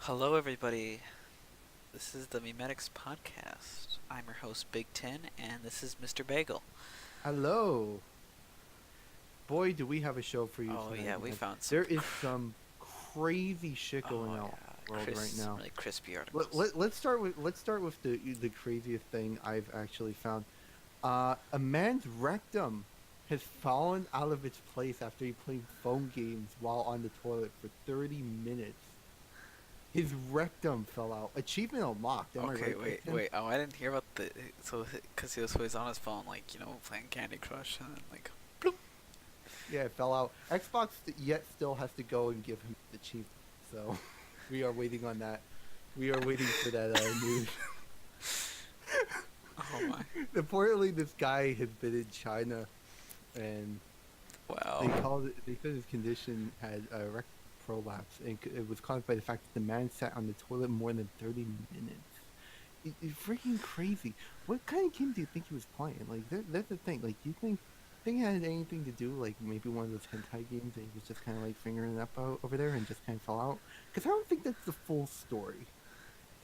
Hello, everybody. This is the Memetics podcast. I'm your host, Bigtin, and this is Mr. Bagel. Hello. Boy, do we have a show for you Oh tonight, yeah, we man. found some. There is some crazy shit going Oh on yeah, in the world right some now. really crispy Let, articles. let, let's start with the craziest thing I've actually found. A man's rectum has fallen out of its place after he played phone games while on the toilet for 30 minutes. His rectum fell out. Achievement unlocked. Am I Okay, right, wait, Kristen? wait. Oh, I didn't hear about the because he was on his phone, like playing Candy Crush, and then like, bloop. Yeah, it fell out. Xbox yet still has to go and give him the achievement. So we are waiting on that. We are waiting for that news. Oh my, Reportedly, this guy has been in China, and wow. they said his condition had a rectal prolapse, and it was caused by the fact that the man sat on the toilet more than 30 minutes. It's freaking crazy. What kind of game do you think he was playing? Like, that's the thing. Like, do you think it had anything to do, like, maybe one of those hentai games and he was just kind of, like, fingering it up over there and just kind of fell out? Because I don't think that's the full story.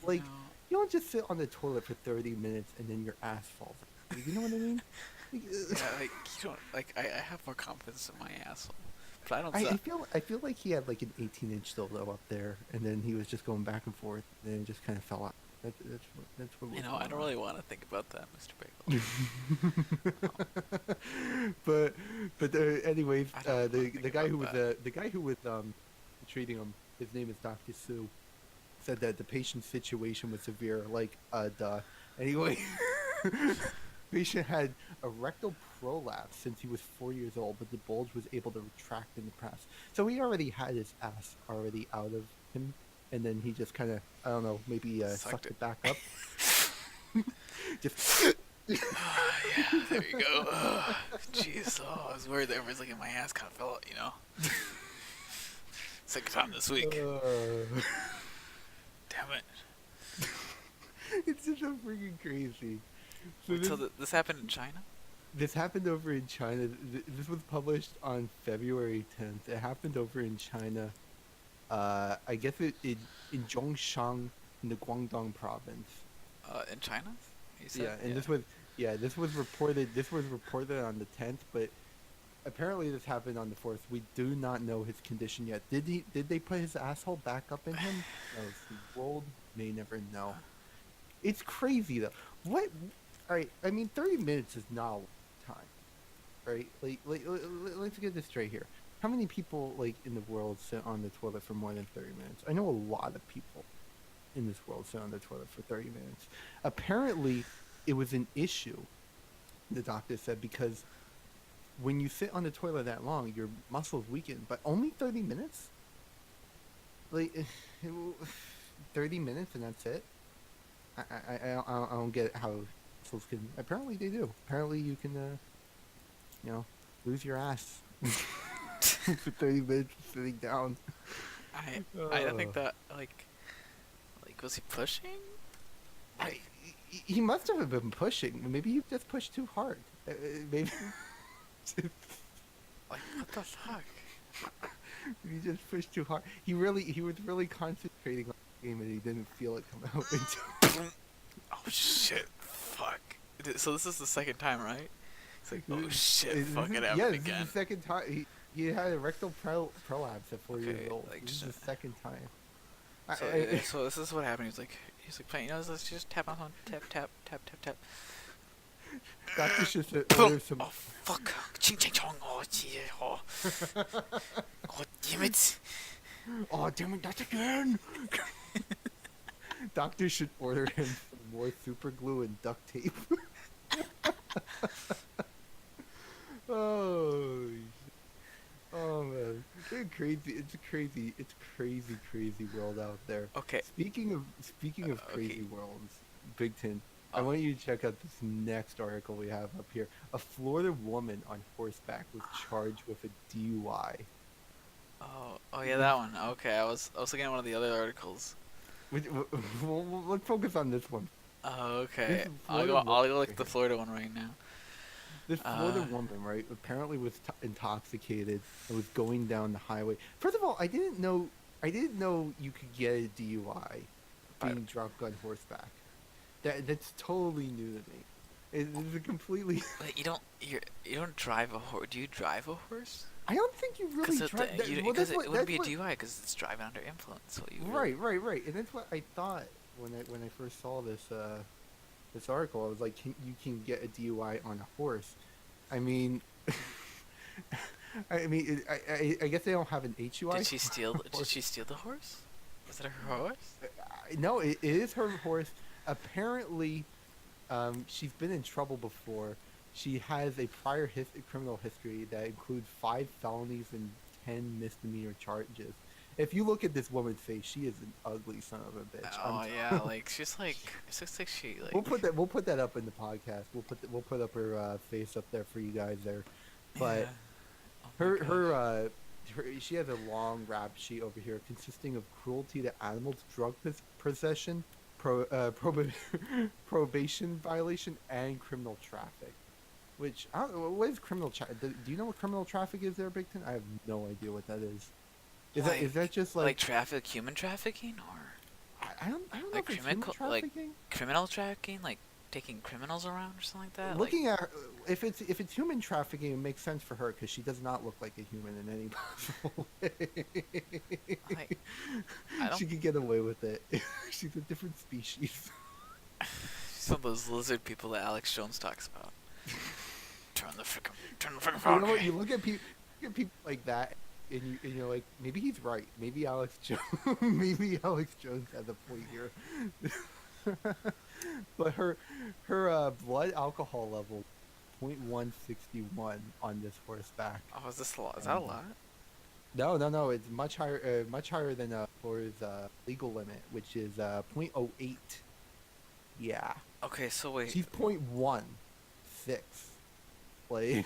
You Like, know, you don't just sit on the toilet for 30 minutes and then your ass falls out. You know what I mean? Like, yeah, like you don't like. I have more confidence in my asshole, but I don't. I feel like he had, like, an 18-inch dildo up there, and then he was just going back and forth, and then it just kind of fell out. That's what was I going don't on. really want to think about that, Mr. Bagel. but anyways, I don't want to the think guy about who was that. treating him, his name is Dr. Sue, said that the patient's situation was severe. Like, duh. Anyway, patient had a rectal prolapse since he was 4 years old, but the bulge was able to retract in the past. So he already had his ass already out of him, and then he just kind of, I don't know, maybe Sucked sucked it. it back up. Just. Yeah, there you go. Jeez, oh, I was worried that everybody's like, my ass kind of fell out. Second time this week. Damn it. It's just so freaking crazy. So Wait, so this happened in China? this happened over in China. This was published on February 10th. It happened over in China. I guess in Zhongshan in the Guangdong province. In China? You said? Yeah, and this was reported. This was reported on the 10th, but apparently this happened on the 4th. We do not know his condition yet. Did they put his asshole back up in him? No, the world may never know. It's crazy though. What? All right. I mean, 30 minutes is not a long time, right? Let's get this straight here. How many people, like, in the world sit on the toilet for more than 30 minutes? I know a lot of people in this world sit on the toilet for 30 minutes. Apparently, it was an issue, the doctor said, because when you sit on the toilet that long, your muscles weaken. But only 30 minutes? Like, 30 minutes and that's it? I don't get how muscles can. Apparently they do. Apparently you can, lose your ass for 30 minutes sitting down. I don't think that, like, was he pushing? I, he must have been pushing. Maybe he just pushed too hard. Maybe. Like, what the fuck? He just pushed too hard. He was really concentrating on the game and he didn't feel it come out until. Oh shit, fuck. So this is the second time, right? It's like, oh shit, fuck, it Yeah, happened this is again. the second time he had a rectal prolapse at 4 years Okay, old. like, This is just, the second time. so this is what happened. He's like playing. Let's just tap on tap tap tap tap tap. Doctor should Boom! order some. Oh fuck! Ching ching chong! Oh gee! Oh, oh damn it! Oh damn it! That's again. Doctor should order him some more super glue and duct tape. Oh, oh man, it's crazy! It's crazy world out there. Okay. Speaking of crazy Okay. worlds, Big Ten. I Oh, want you to check out this next article we have up here. A Florida woman on horseback was charged with a DUI. oh yeah, that one. Okay, I was looking at one of the other articles. Let's focus on this one. Oh, This okay. Florida I'll woman go look right at the here. Florida one right now. This Florida Uh, woman, right, apparently was intoxicated and was going down the highway. First of all, I didn't know I didn't know you could get a DUI But being drunk on horseback. That's totally new to me. It's a completely. like you don't drive a horse. Do you drive a horse? I don't think you really drive. Well, Because it wouldn't that's be a what. DUI because it's driving under influence. So you really Right. And that's what I thought when I first saw this article. I was like, you can get a DUI on a horse. I mean, I guess they don't have an HUI. did she steal? for Did horse. she steal the horse? Was it her horse? No, it is her horse. Apparently, she's been in trouble before. She has a prior criminal history that includes 5 felonies and 10 misdemeanor charges. If you look at this woman's face, she is an ugly son of a bitch. Oh yeah, like she's like it looks like she like. We'll put that up in the podcast. We'll put up her face up there for you guys there. But Yeah. Oh my her gosh. she has a long rap sheet over here consisting of cruelty to animals, drug possession, probation violation, and criminal traffic. Which I don't know, what is criminal do you know what criminal traffic is there, Bigton? I have no idea what that is. Is that just like human trafficking or I don't know like if it's human like trafficking. criminal trafficking, like taking criminals around or something like that? Looking at her, if it's human trafficking, it makes sense for her because she does not look like a human in any possible way. Like, I don't. She could get away with it. She's a different species. Some of those lizard people that Alex Jones talks about. Turn the frickin' You know what? phone. You look at people like that, and you're like, maybe he's right. Maybe Alex Jones, maybe Alex Jones has a point here. But her blood alcohol level, 0.161 on this horseback. Oh, is this a lot? Is that a lot? No. It's much higher than Florida's legal limit, which is 0.08. Yeah, Okay, so wait. she's 0.16. Like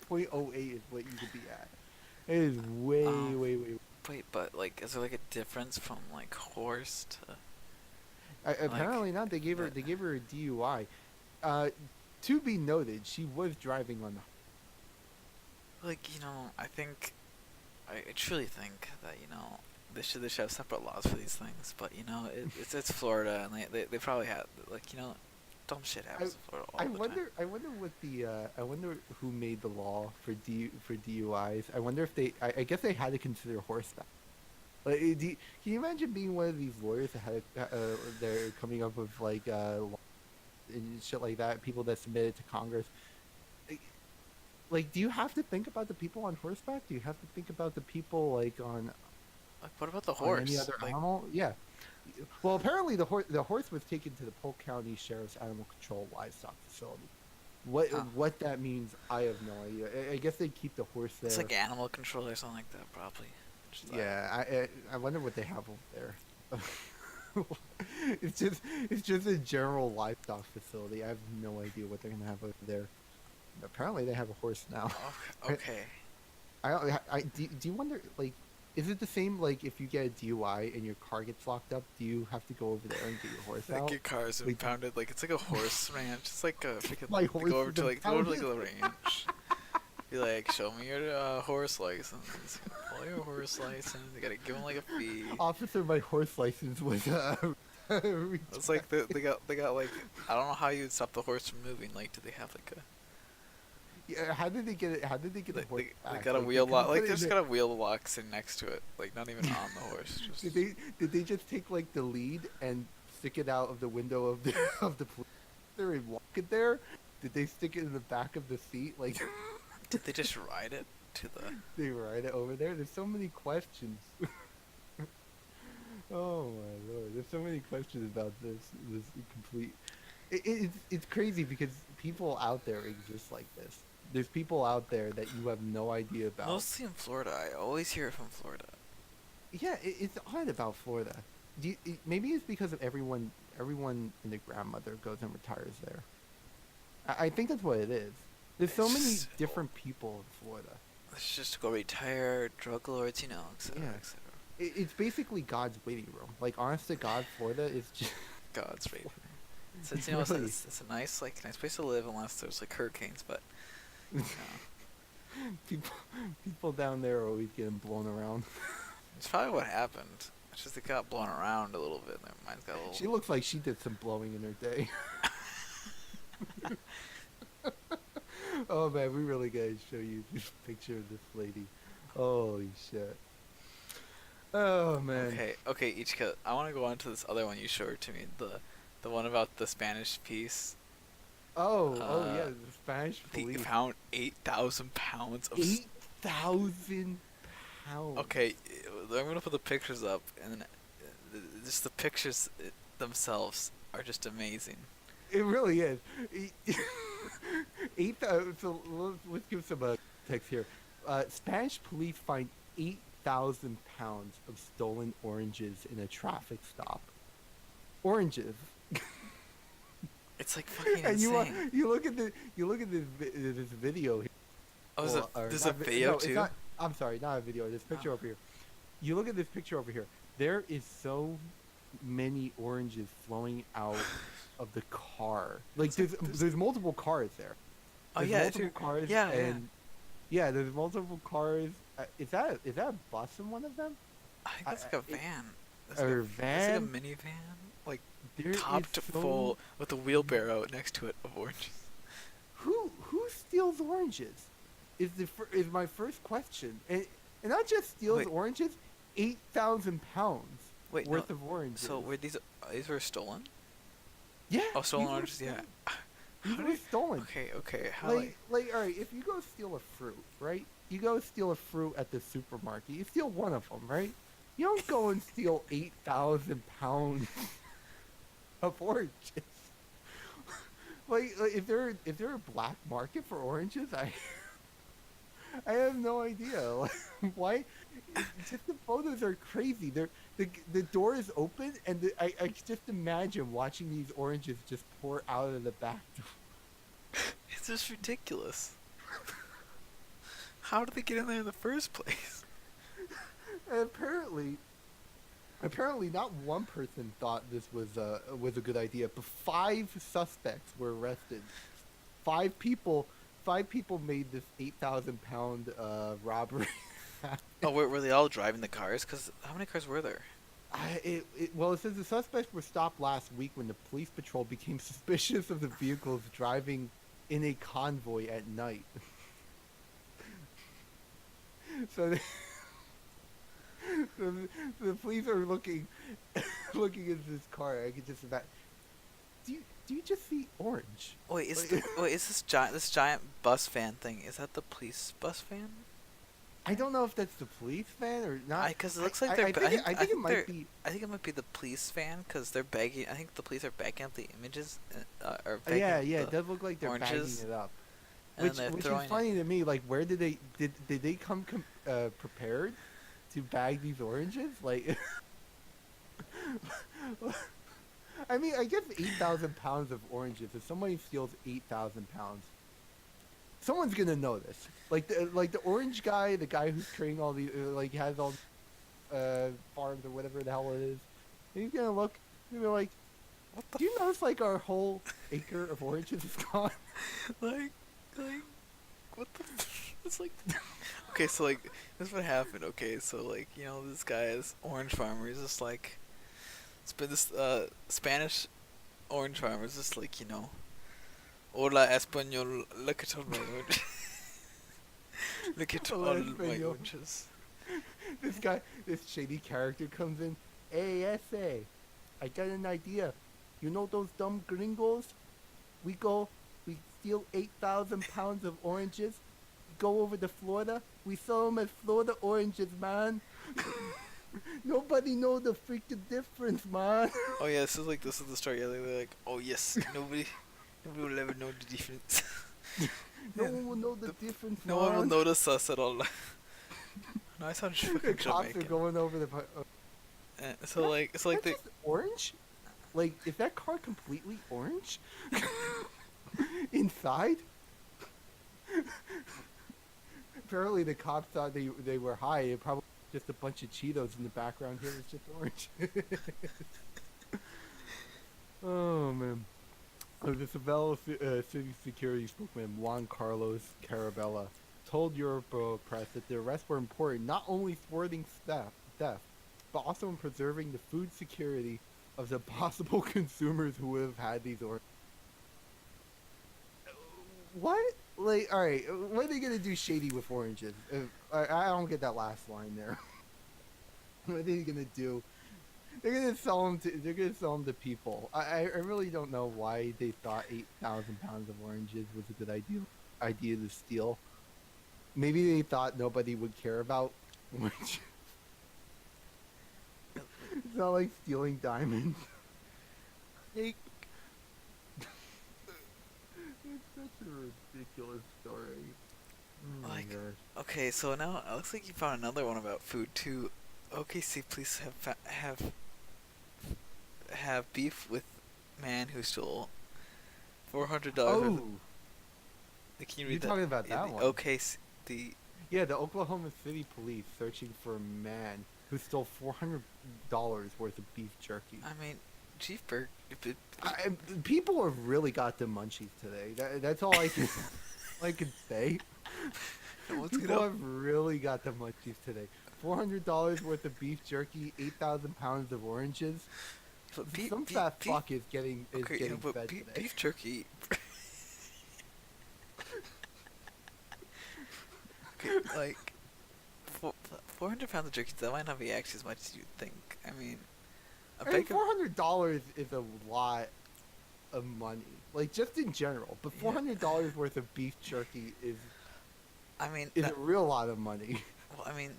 0.08 is what you could be at. It is way. Wait, but like, is there like a difference from like horse to? Apparently not. They gave her a DUI. To be noted, she was driving on the. Like, I truly think that they should have separate laws for these things. But it's Florida, and they probably had dumb shit happens in Florida all the time. I wonder who made the law for DUIs. I wonder if I guess they had to consider horseback. Like, can you imagine being one of these lawyers that had they're coming up with like and shit like that, people that submitted to Congress? Like, do you have to think about the people on horseback? Do you have to think about the people like on Like, what about the horse? any other Like, animal? Yeah. Well, apparently the horse was taken to the Polk County Sheriff's Animal Control Livestock Facility. What that means, I have no idea. I guess they keep the horse there. it's like animal control or something like that, probably. Just like- Yeah, I wonder what they have over there. It's just a general livestock facility. I have no idea what they're gonna have over there. Apparently, they have a horse now. Okay. Do you wonder, like, is it the same, like, if you get a DUI and your car gets locked up, do you have to go over there and get your horse Like out? your car's Like- impounded. Like it's like a horse ranch. It's like a freaking. My horse go over is to like go to like impounded. the range. Be like, show me your horse license. Pull your horse license. You gotta give them like a fee. Officer, my horse license was It's like they got like I don't know how you would stop the horse from moving. Like, do they have like a Yeah, how did they get it? How did they get the they, horse they back? got a Like, wheel couldn't lock? put Like it they in just got a wheel lock sitting next to it. Like not even on the horse. Just Did they just take like the lead and stick it out of the window of the of the police officer and walk it there? Did they stick it in the back of the seat? Like did they just ride it to the? they ride it over there? There's so many questions. Oh my lord, there's so many questions about this complete. It's crazy because people out there exist like this. There's people out there that you have no idea about. Mostly in Florida. I always hear it from Florida. Yeah, it's odd about Florida. Maybe it's because of everyone and their grandmother goes and retires there. I think that's what it is. There's so many It's- different people in Florida. Let's just go retire, drug lords, etc. Yeah. etc. It's basically God's waiting room. Like, honest to God, Florida is just... God's rape. So Really? it's a nice place to live unless there's like hurricanes, but people down there are always getting blown around. It's probably what happened. It's just it got blown around a little bit. Their minds got a little. She looks like she did some blowing in her day. Oh man, we really gotta show you this picture of this lady. Holy shit. Oh man. Okay, Ichika. I want to go on to this other one you showed to me. The one about the Spanish piece. Oh yeah, the Spanish He police. found 8,000 pounds of. 8,000 pounds. Okay, I'm gonna put the pictures up, and just the pictures themselves are just amazing. It really is. 8,000. So let's give some text here. Spanish police find 8,000 pounds of stolen oranges in a traffic stop. Oranges. It's like fucking And insane. you look at this video. Here. Oh, Well, there's not a video no, it's too. not. I'm sorry, not a video. This picture over here. You look at this picture over here. There is so many oranges flowing out of the car. Like there's multiple cars there. Oh There's yeah, multiple cars. yeah, and yeah, there's multiple cars. Is that a bus in one of them? I think that's like a van. That's A like van? It's like a minivan, like There topped is full with a wheelbarrow next to it of oranges. Who steals oranges? Is my first question. And not just steals Wait. oranges, 8,000 pounds Wait, worth no. of oranges. So were these were stolen? Yeah. Oh, stolen these were oranges. Yeah. These How were did- stolen. Okay. How Like, all right, if you go steal a fruit, right? You go steal a fruit at the supermarket. You steal one of them, right? You don't go and steal 8,000 pounds of oranges. Like, is there a black market for oranges? I have no idea. Like, why? Just the photos are crazy. The door is open, and I just imagine watching these oranges just pour out of the back door. It's just ridiculous. How did they get in there in the first place? And apparently, not one person thought this was a good idea, but 5 suspects were arrested. 5 people made this 8,000-pound robbery happen. Oh, were they all driving the cars? Cause how many cars were there? Well, it says the suspects were stopped last week when the police patrol became suspicious of the vehicles driving in a convoy at night. So the police are looking at this car. I could just imagine. Do you just see orange? Wait, is Like- this giant bus van thing? Is that the police bus van? I don't know if that's the police van or not. Because it looks like I they're. think it might be. I think it might be the police van because they're bagging. I think the police are bagging up the images. Or Yeah, bagging up it the does look like they're oranges, bagging it up. and Which they're is throwing funny to me. Like, where did they come prepared to bag these oranges? Like, I mean, I guess 8,000 pounds of oranges. If somebody steals 8,000 pounds, someone's gonna know this. Like the orange guy, the guy who's carrying all the like has all farms or whatever the hell it is. He's gonna look. He's gonna be like, What the do you notice like our whole acre of oranges is gone? like what the it's like okay, so like this is what happened. Okay, so like this guy's orange farmer is just like it's been this Spanish orange farmer is just like hola español, look at all my oranges. Look at Hola, all my español. oranges. This shady character comes in. Hey, S.A., I got an idea. You know those dumb gringos? We steal 8,000 pounds of oranges, go over to Florida, we sell them as Florida oranges, man. Nobody know the freaking difference, man. Oh yeah, this is the story. Yeah, they're like, oh yes, nobody will ever know the difference. No one will know the difference, No man. one will notice us at all. No, I sound The fucking cops are Jamaican. going over the... So like, it's like That's just orange? Like, is that car completely orange? Inside? Apparently the cops thought they were high. It probably just a bunch of Cheetos in the background here. It's just orange. Oh, man. The Seville City Security spokesman Juan Carlos Carabella told Europe Press that the arrests were important, not only thwarting theft, but also in preserving the food security of the possible consumers who would have had these oranges. What? Like, all right, what are they gonna do shady with oranges? I don't get that last line there. What are they gonna do? They're gonna sell them to. They're gonna sell them to people. I really don't know why they thought 8,000 pounds of oranges was a good idea to steal. Maybe they thought nobody would care about oranges. It's not like stealing diamonds. Like, It's such a ridiculous story. Oh my like, gosh. okay, so now it looks like you found another one about food too. OKC police have beef with man who stole $400 worth of. Oh, Can you you're read that? talking about Yeah, that the one. OKC, the Yeah, the Oklahoma City police searching for a man who stole $400 worth of beef jerky. I mean, Chief Berg. People have really got the munchies today. That's all I can, all I can say. What's People have really got the munchies today. $400 worth of beef jerky, 8,000 pounds of oranges. Some fat fuck is getting okay, yeah, but fed today. beef jerky. Okay, like 400 pounds of jerky. That might not be actually as much as you'd think. I mean, a I mean, bag of $400 is a lot of money, like just in general. But $400 worth of beef jerky is I mean, a real lot of money. well, I mean,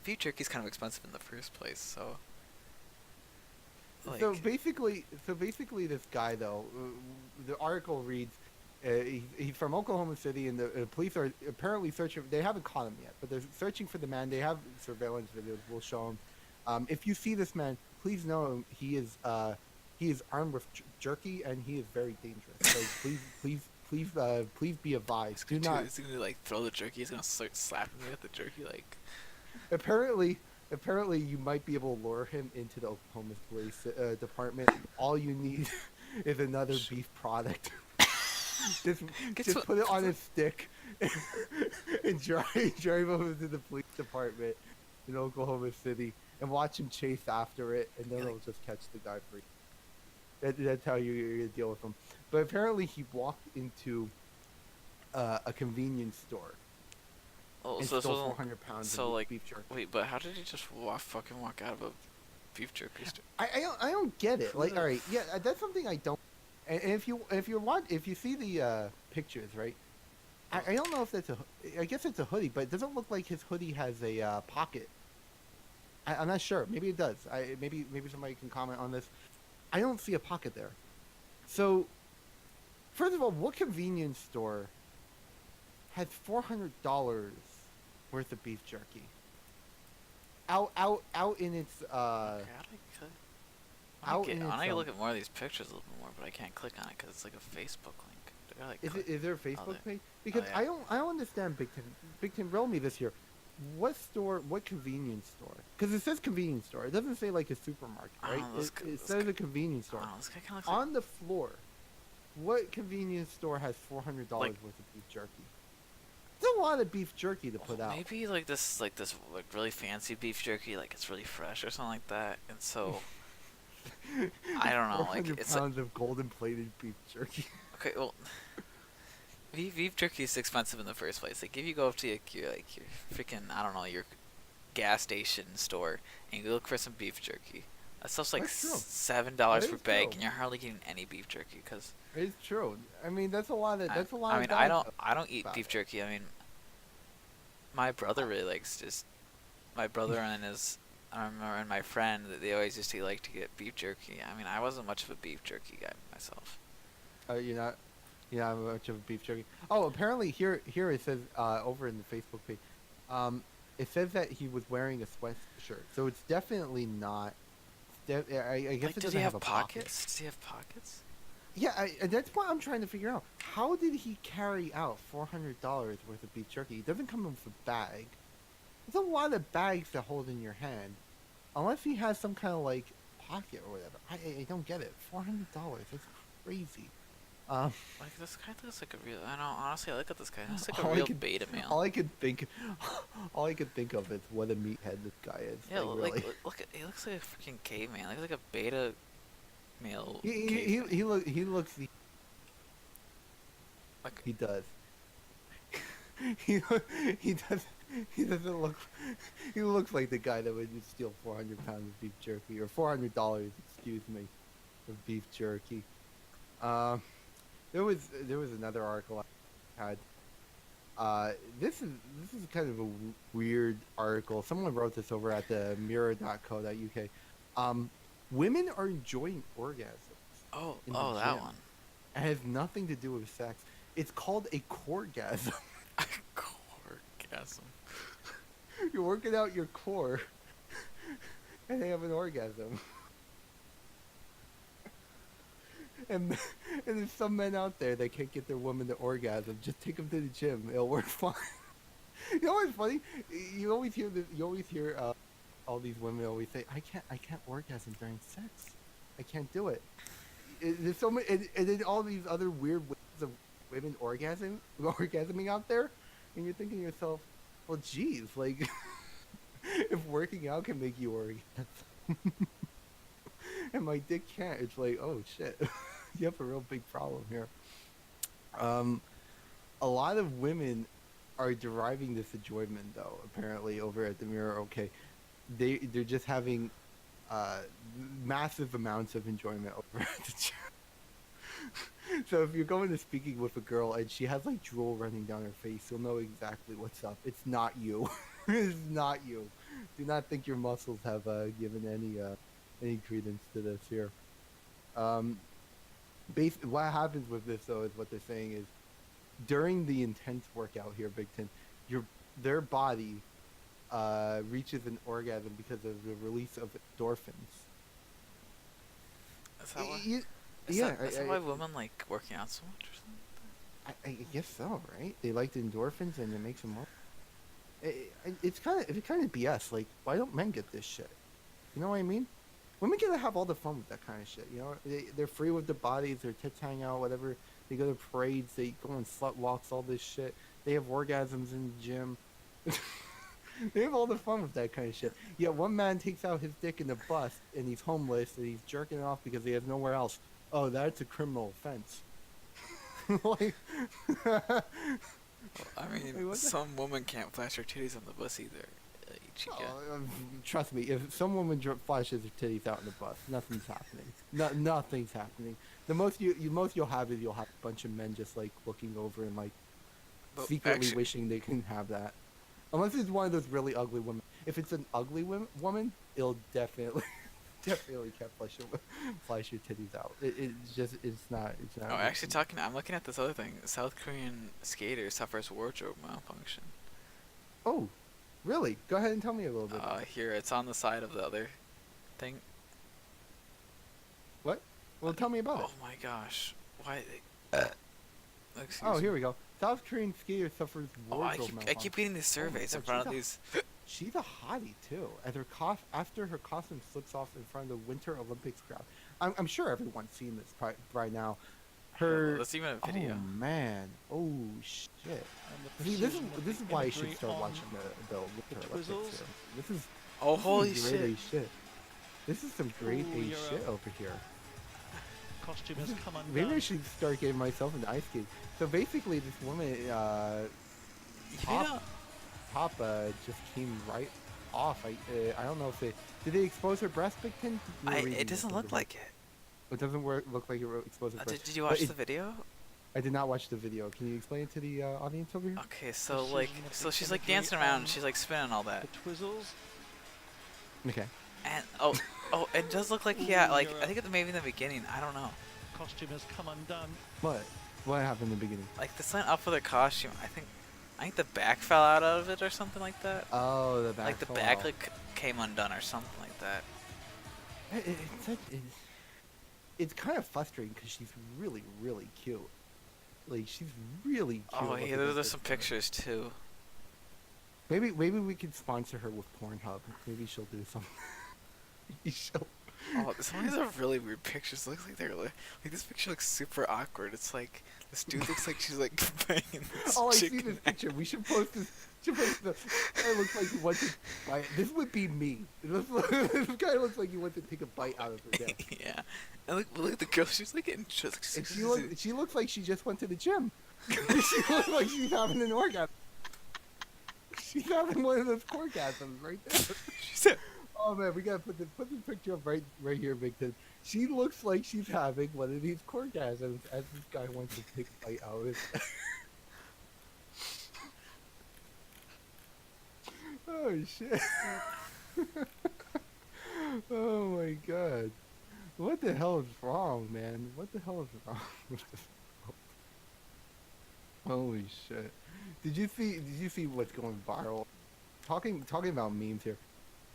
beef jerky is kind of expensive in the first place, so. Like, So basically, this guy though, the article reads, he's from Oklahoma City, and the police are apparently searching. They haven't caught him yet, but they're searching for the man. They have surveillance videos. We'll show him. If you see this man, please know he is armed with jerky, and he is very dangerous. So please be advised. Do not. He's gonna like throw the jerky. He's gonna start slapping me with the jerky. Like, Apparently, you might be able to lure him into the Oklahoma Police Department. All you need is another beef product. just put it on a stick and drive over to the police department in Oklahoma City and watch him chase after it, and then they'll just catch the guy free. That's how you're gonna deal with him. But apparently, he walked into a convenience store. oh, And so this stole wasn't. 400 pounds So of like, beef jerky. wait, but how did he just fucking walk out of a beef jerky store? I don't get it. Like, all right, yeah, that's something I don't. And if you see the pictures, right? I don't know if that's I guess it's a hoodie, but it doesn't look like his hoodie has a pocket. I'm not sure. Maybe it does. Maybe somebody can comment on this. I don't see a pocket there. So, first of all, what convenience store has $400 worth of beef jerky out in its I gotta look at more of these pictures a little bit more, but I can't click on it because it's like a Facebook link. I gotta, like, Is there a Facebook there. page? Because Oh, yeah. I don't understand Bigtin. Bigtin, roll me this here. What convenience store? Because it says convenience store. It doesn't say like a supermarket, I right? don't know, It says a convenience store. This guy kind of looks On the floor, what convenience store has $400 Like- worth of beef jerky? It's a lot of beef jerky to put out. maybe like this really fancy beef jerky, like it's really fresh or something like that, and so I don't know, like 400 it's pounds of golden plated beef jerky. okay. Well, beef jerky is expensive in the first place. Like if you go up to your freaking I don't know your gas station store and you look for some beef jerky, that stuff's like That's true. $7 That per is bag, true. and you're hardly getting any beef jerky because. It's true. I mean, that's a lot of. That's a lot. I of mean, bags I don't eat about beef it. jerky. I mean, my brother really likes just. My brother and his, I remember, and my friend, they always used to like to get beef jerky. I mean, I wasn't much of a beef jerky guy myself. You're not much of a beef jerky. Oh, apparently here it says over in the Facebook page, it says that he was wearing a sweatshirt, so it's definitely not. I guess Like, it does doesn't he have a pocket. pockets? Does he have pockets? Yeah, that's what I'm trying to figure out. How did he carry out $400 worth of beef jerky? It doesn't come with a bag. It's a lot of bags to hold in your hand, unless he has some kind of like pocket or whatever. I don't get it. $400. That's crazy. Um, Like this guy looks like a real. I don't know. Honestly, I look at this guy. He looks like a all I real could, beta male. all I could think, all I could think of is what a meathead this guy is. Yeah, Like really. look at. He looks like a freaking caveman. He looks like a beta male He he he, caveman. he looks Like he does. he he does he doesn't look he looks like the guy that would just steal 400 pounds of beef jerky or $400, excuse me, of beef jerky. Um, there was another article I had. This is kind of a weird article. Someone wrote this over at the mirror.co.uk. Women are enjoying orgasms in the that gym. one. It has nothing to do with sex. It's called a coregasm. Orgasm. You're working out your core, and they have an orgasm. And there's some men out there that can't get their woman to orgasm. Just take them to the gym; it'll work fine. You know what's funny? You always hear this. You always hear all these women always say, I can't orgasm during sex. I can't do it." There's so many, and then all these other weird ways of women orgasming out there, and you're thinking to yourself, well, geez, like, if working out can make you orgasm, and my dick can't, it's like, oh shit, you have a real big problem here. A lot of women are deriving this enjoyment, though, apparently, over at the Mirror. Okay, they're just having massive amounts of enjoyment over at the gym. So if you're going to speaking with a girl and she has like drool running down her face, you'll know exactly what's up. It's not you. It's not you. Do not think your muscles have given any credence to this here. What happens with this though is what they're saying is during the intense workout here, Bigtin, their body reaches an orgasm because of the release of endorphins. Is that why? Is that why women like working out so much or something? I guess so, right? They like the endorphins and it makes them more. It's kind of BS. Like, why don't men get this shit? You know what I mean? Women get to have all the fun with that kind of shit. You know, they're free with their bodies. Their tits hang out, whatever. They go to parades. They go on slut walks. All this shit. They have orgasms in the gym. They have all the fun with that kind of shit. Yet one man takes out his dick in the bus and he's homeless and he's jerking it off because he has nowhere else. Oh, that's a criminal offense. Like, I mean, some woman can't flash her titties on the bus either. Trust me, if some woman flashes her titties out in the bus, nothing's happening. Nothing's happening. The most you'll have is you'll have a bunch of men just like looking over and like secretly wishing they can have that. Unless it's one of those really ugly women. If it's an ugly woman, it'll definitely can't flash your titties out. It's not. Oh, actually, I'm looking at this other thing. South Korean skater suffers wardrobe malfunction. Oh, really? Go ahead and tell me a little bit. Here, it's on the side of the other thing. What? Well, tell me about it. Oh my gosh. Why? Here we go. South Korean skater suffers wardrobe malfunction. I keep getting these surveys in front of these. She's a hottie too. After her costume slips off in front of the Winter Olympics crowd. I'm sure everyone's seen this right now. That's even a video. Oh man. Oh shit. See, this is why I should start watching the Winter Olympics here. This is holy shit. This is some grade A shit over here. Costume has come undone. Maybe I should start getting myself an ice skate. So basically, this woman, top just came right off. I don't know if did they expose her breast, Bigtin? It doesn't look like it. It doesn't look like it exposed her breast. Did you watch the video? I did not watch the video. Can you explain it to the audience over here? Okay, so she's like dancing around, and she's like spinning all that. The twizzles. Okay. And it does look like I think maybe in the beginning. I don't know. Costume has come undone. What happened in the beginning? Like the sign up for the costume, I think the back fell out of it or something like that. Oh, the back. Like the back came undone or something like that. It's kind of frustrating because she's really, really cute. Like she's really cute. Oh yeah, there's some pictures too. Maybe we could sponsor her with Pornhub. Maybe she'll do something. some of these are really weird pictures. It looks like they're like this picture looks super awkward. It's like this dude looks like she's like banging this Oh, I see chicken. this picture. We should post this. This guy looks like he wants to bite. This would be me. This guy looks like he wants to take a bite out of her desk. Yeah, and look at the girl. She's like getting just. And she looks like she just went to the gym. She looks like she's having an orgasm. She's having one of those orgasms right there. She said, Oh man, we gotta put this picture up right here, Bigtin. She looks like she's having one of these orgasms as this guy wants to take a bite out of it. Oh shit. Oh my god. What the hell is wrong, man? What the hell is wrong with this world? Holy shit. Did you see what's going viral? Talking about memes here.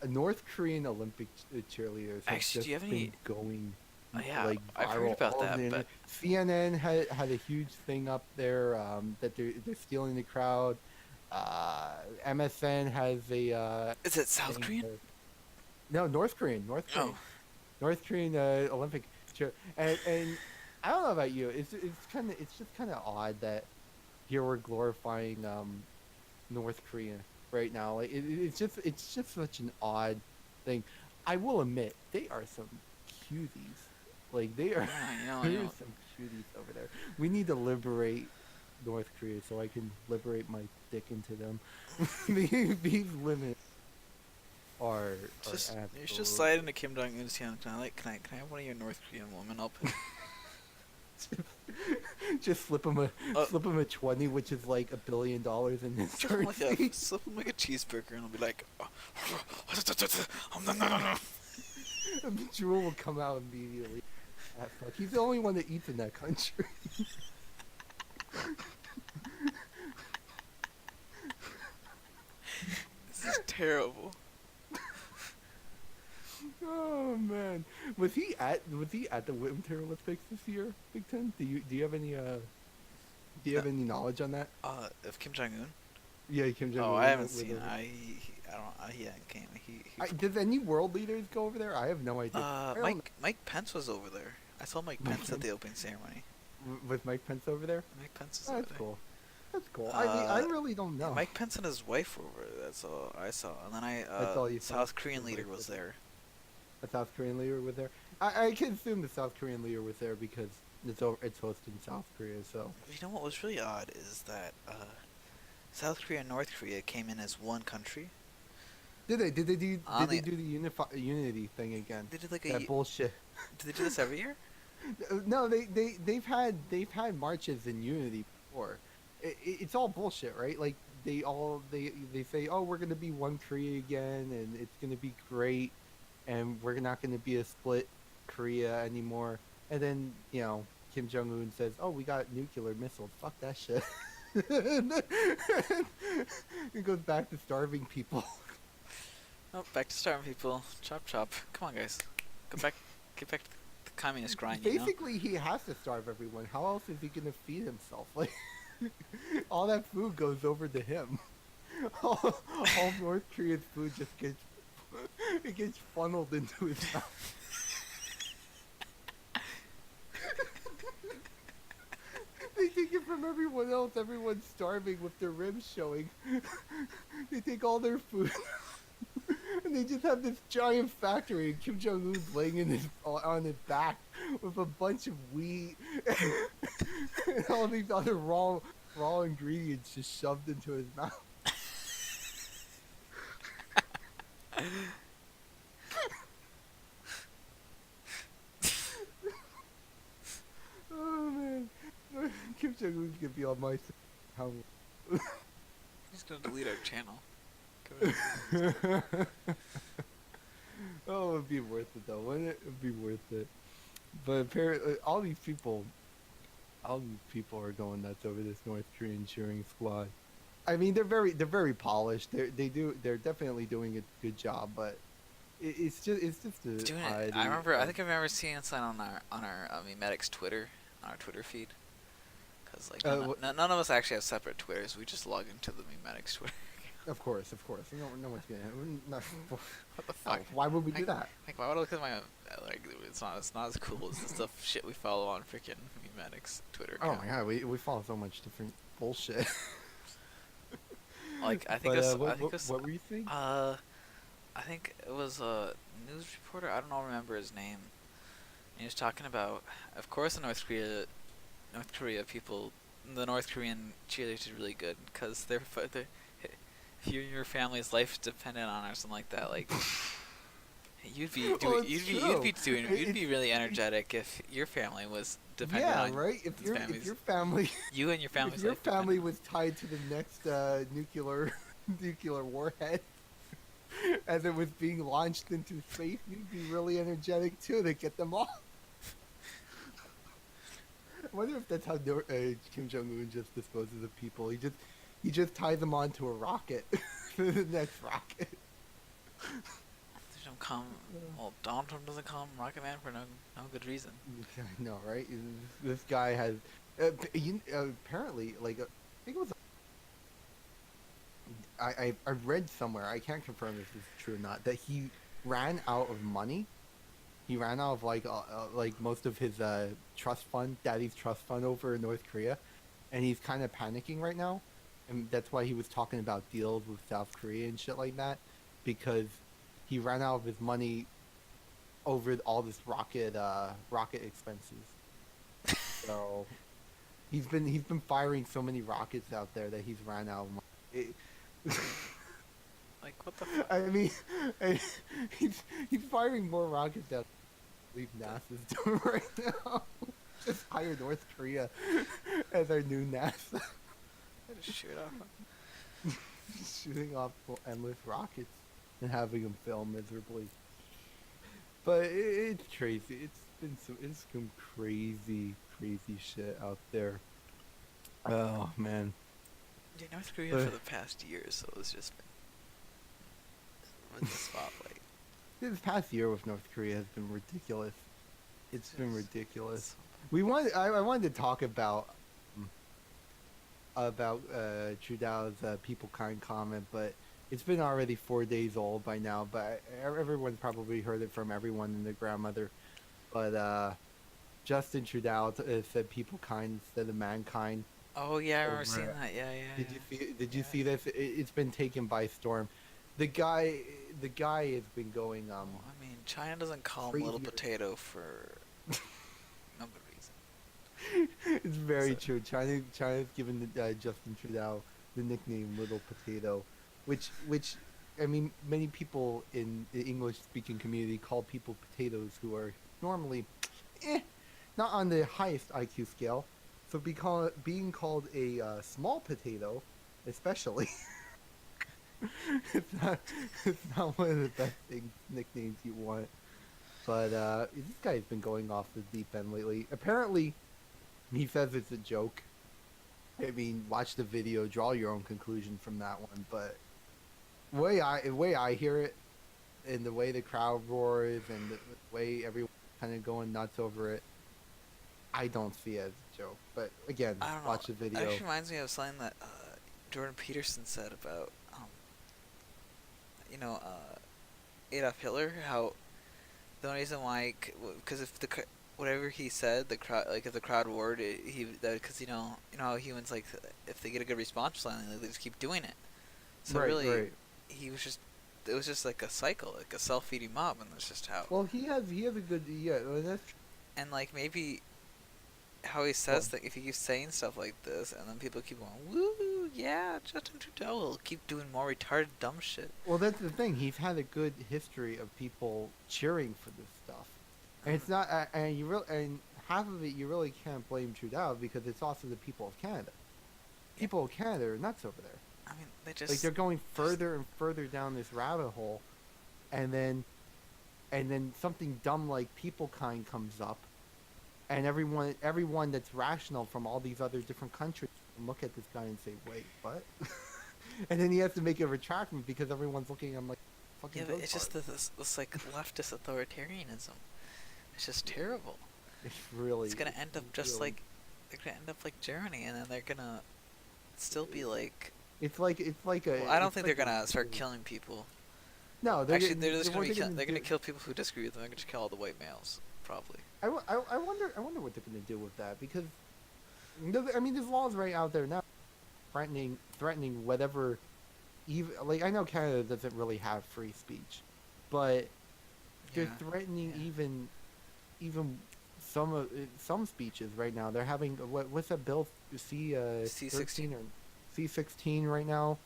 A North Korean Olympic cheerleaders have Actually, do you have just been any? going Oh, yeah, like I've heard viral about all over that, the but internet. CNN had a huge thing up there that they're stealing the crowd. MSN has a is it South thing Korean? where- No, North Korean. Oh, North Korean Olympic cheer. And I don't know about you. It's just kind of odd that here we're glorifying North Korea right now. Like it's just such an odd thing. I will admit they are some cuties. Like they are. yeah, There's some cuties over there. We need to liberate North Korea so I can liberate my dick into them. These women are Just, you should absolute- just slide into Kim Jong Un's hand. Can I have one of your North Korean women up? Just slip him a 20, which is like $1 billion in his currency. Slip him like a cheeseburger, and he'll be like, And Jewel will come out immediately. Ah, fuck. He's the only one that eats in that country. this is terrible. Oh man, was he at the Winter Olympics this year, Bigtin? Do you have any knowledge on that? Of Kim Jong Un? Yeah, Kim Jong Un. Oh, I haven't seen it. I don't. He hasn't came. Does any world leaders go over there? I have no idea. Mike Pence was over there. I saw Mike Pence at the opening ceremony. Was Mike Pence over there? Mike Pence is Oh, over that's there. cool. That's cool. I mean, I really don't know. Mike Pence and his wife were over there. That's all I saw. And then That's all you saw? South Korean His leader wife was was there. A South Korean leader was there. I can assume the South Korean leader was there because it's hosted in South Korea. So You know what was really odd is that South Korea and North Korea came in as one country. did they do the- unity thing again? They did like That bullshit. Do they do this every year? No, they've had marches in unity before. It's all bullshit, right? Like they say, oh, we're gonna be one Korea again, and it's gonna be great, and we're not gonna be a split Korea anymore. And then Kim Jong Un says, oh, we got nuclear missiles. Fuck that shit. It goes back to starving people. Oh, back to starving people. Chop chop. Come on, guys. Get back to the communist grind. Basically, he has to starve everyone. How else is he gonna feed himself? Like, all that food goes over to him. All North Korea's food just gets funneled into his mouth. They take it from everyone else. Everyone's starving with their ribs showing. They take all their food. And they just have this giant factory, and Kim Jong Un's laying on his back with a bunch of wheat and all these other raw ingredients just shoved into his mouth. Oh man, Kim Jong Un's gonna be on my side. How? He's gonna delete our channel. Oh, it'd be worth it though, wouldn't it? It'd be worth it. But apparently, all these people are going nuts over this North Korean cheering squad. I mean, they're very polished. They're definitely doing a good job, but it's just Doing it. I think I've never seen it on our Memetics Twitter, on our Twitter feed. Cause like none of us actually have separate Twitters. We just log into the Memetics Twitter. Of course. No one's gonna. Not, What the no, fuck? why would we do Like, that? like why would I look at my like? It's not as cool as the stuff shit we follow on freaking Memetics Twitter Oh account. my god, we follow so much different bullshit. Like I think But it's I what, think it's what were you saying? I think it was a news reporter. I don't remember his name. And he was talking about, of course, in North Korea people, the North Korean cheerleaders are really good because they're if you and your family's life dependent on it or something like that, like Well, it's true. you'd be really energetic if your family was dependent Yeah, on right. If its your family's, family you and your family's if your life family dependent. was tied to the next nuclear warhead as it was being launched into space, you'd be really energetic too to get them off. I wonder if that's how Kim Jong Un just disposes of people. He just ties them onto a rocket for the next rocket. They don't come. Well, Donald Trump doesn't call him Rocket Man for no good reason. I know, right? This guy has apparently like I think it was. I read somewhere. I can't confirm if this is true or not. That he ran out of money. He ran out of like most of his daddy's trust fund over in North Korea, and he's kind of panicking right now, and that's why he was talking about deals with South Korea and shit like that, because he ran out of his money over all this rocket expenses. So he's been firing so many rockets out there that he's ran out of money. Like what the fuck? I mean, he's firing more rockets out. I believe NASA's doing right now. Just hire North Korea as our new NASA. Just shoot off. Shooting off endless rockets and having them fail miserably. But it's crazy. It's some crazy shit out there. Oh man. Yeah, North Korea for the past year or so has just been with the spotlight. This past year with North Korea has been ridiculous. It's been ridiculous. So I wanted to talk about Trudeau's people kind comment, but it's been already 4 days old by now. But everyone's probably heard it from everyone and their grandmother. But Justin Trudeau said people kind instead of mankind. Oh yeah, I remember seeing that. Yeah. Did you see this? It's been taken by storm. The guy has been going Well, I mean, China doesn't call him crazy little or- potato for no good reason. It's very So- true. China's given Justin Trudeau the nickname Little Potato, which I mean, many people in the English-speaking community call people potatoes who are normally not on the highest IQ scale. So being called a small potato, especially, it's not one of the best nicknames you want. But this guy's been going off the deep end lately. Apparently, he says it's a joke. I mean, watch the video, draw your own conclusion from that one. But the way I hear it, and the way the crowd roars, and the way everyone's kind of going nuts over it, I don't see it as a joke. But again, I don't know. watch the It video. actually reminds me of something that Jordan Peterson said about Adolf Hitler. How the only reason why, because if whatever he said, the crowd, like if the crowd roared, because you know how humans, like if they get a good response or something, like, they just keep doing it. So really, right. it was just like a cycle, like a self-feeding mob, and that's just how. Well, he has a good that's And like maybe how he says that if he keeps saying stuff like this, and then people keep going, woo, yeah, Justin Trudeau will keep doing more retarded dumb shit. Well, that's the thing. He's had a good history of people cheering for this stuff, and it's not. And half of it you really can't blame Trudeau because it's also the people of Canada. People of Canada are nuts over there. I mean, they just Like they're going further and further down this rabbit hole, and then something dumb like people kind comes up, and everyone that's rational from all these other different countries look at this guy and say, "Wait, what?" And then he has to make a retraction because everyone's looking at him like, "Fucking." yeah, but it's just this like leftist authoritarianism. It's just terrible. It's really. It's gonna end up just really- like they're gonna end up like Germany, and then they're gonna still be like It's like a. Well, I don't it's think like they're gonna a- start killing people. No, Actually, they're just gonna what be they're gonna they're gonna do. kill people who disagree with them. They're gonna just kill all the white males, probably. I wonder what they're gonna do with that because, I mean, there's laws right out there now, threatening whatever, even like I know Canada doesn't really have free speech, but they're Yeah. threatening Yeah. even some speeches right now. They're having what's that bill C-16. 13 or C-16 right now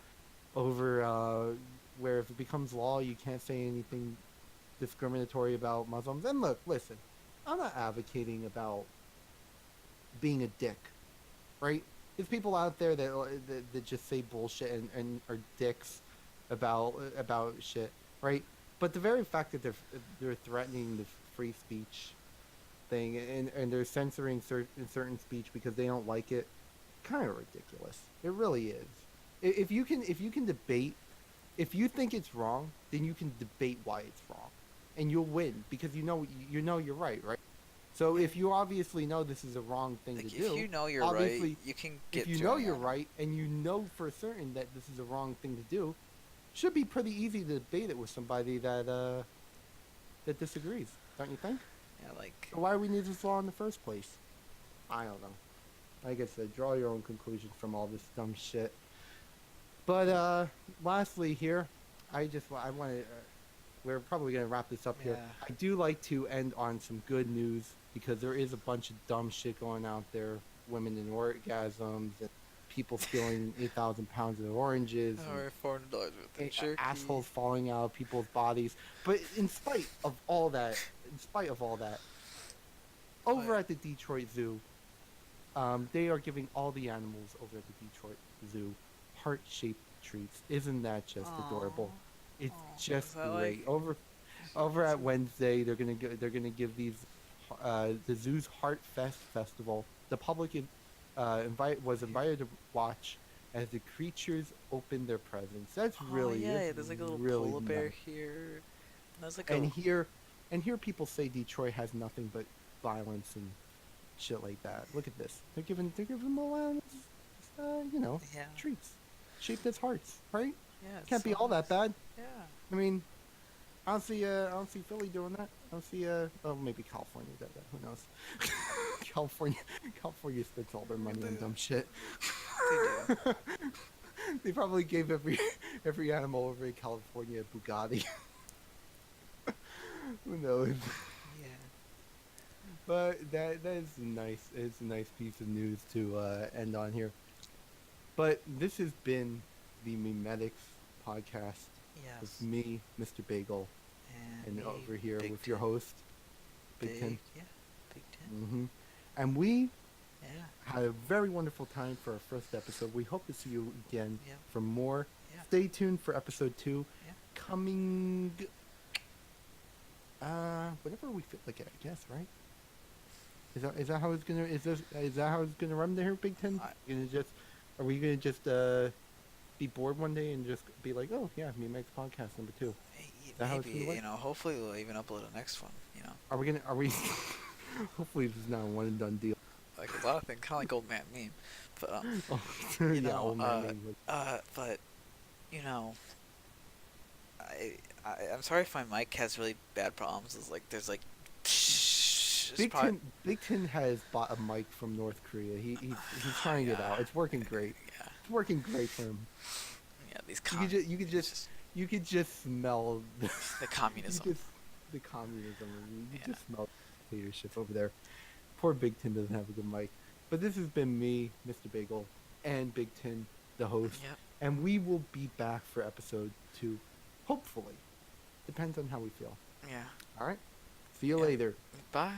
over where if it becomes law you can't say anything discriminatory about Muslims. And look, listen, I'm not advocating about being a dick, right? There's people out there that just say bullshit and are dicks about shit, right? But the very fact that they're threatening the free speech thing and they're censoring certain speech because they don't like it, kind of ridiculous. It really is. If you can debate, if you think it's wrong, then you can debate why it's wrong, and you'll win because you know you're right, right? So if you obviously know this is a wrong thing Like, to do, if you know you're obviously, right, you can get if you through know on you're that. right and you know for certain that this is a wrong thing to do, should be pretty easy to debate it with somebody that disagrees, don't you think? Yeah, like, So why do we need this law in the first place? I don't know. Like I said, draw your own conclusions from all this dumb shit. But lastly here, I want to. We're probably gonna wrap this up here. Yeah. I do like to end on some good news because there is a bunch of dumb shit going out there. Women in orgasms and people stealing 8,000 pounds of oranges. or $400 worth of jerky. Assholes falling out of people's bodies. But in spite of all that, over What? at the Detroit Zoo, they are giving all the animals over at the Detroit Zoo heart-shaped treats. Isn't that just adorable? It's Aw, just is that great. like- Over at Wednesday, they're gonna give these the zoo's Heart Fest festival. The public was invited to watch as the creatures open their presents. That's really yeah, it's there's like a little really polar bear nice. here. And there's like And a here people say Detroit has nothing but violence and shit like that. Look at this. They're giving the yeah, treats shaped as hearts, right? yeah. It's Can't be so all that nice. bad. Yeah. I mean, I don't see Philly doing that. I don't see oh maybe California does that. Who knows? California spends all their money on dumb shit. They do. They probably gave every animal over in California a Bugatti. Who knows? Yeah. But that is nice. It's a nice piece of news to end on here. But this has been the Memetics podcast with Yes. me, Mr. Bagel, and me, over here Big with your Tin. host, Big Tin. Yeah. Big Tin. Hmm. And we Yeah. had a very wonderful time for our first episode. We hope to see you again Yeah. for more. Yeah. Stay tuned for episode 2, Yeah. coming whenever we feel like it, I guess, right? Is that how it's gonna is that how it's gonna run there, Big Ten? Are we gonna just be bored one day and just be like, oh yeah, me makes podcast number 2? that how it's Maybe, gonna work? you know, hopefully we'll even upload a next one, you know. Are we hopefully this is not a one and done deal. Like a lot of things, kind of like old man meme. But, Oh, you yeah, know, old man name was- but, you know, I'm sorry if my mic has really bad problems. It's like, there's like, Big Ten has bought a mic from North Korea. He's trying it out. It's working great. Yeah, It's working great for him. yeah, these You could just smell the communism. the communism. You Yeah. just smell leadership over there. Poor Big Ten doesn't have a good mic. But this has been me, Mr. Bagel, and Big Ten, the host. Yep. And we will be back for episode 2, hopefully. Depends on how we feel. Yeah. All right? See you Yeah. later. Bye.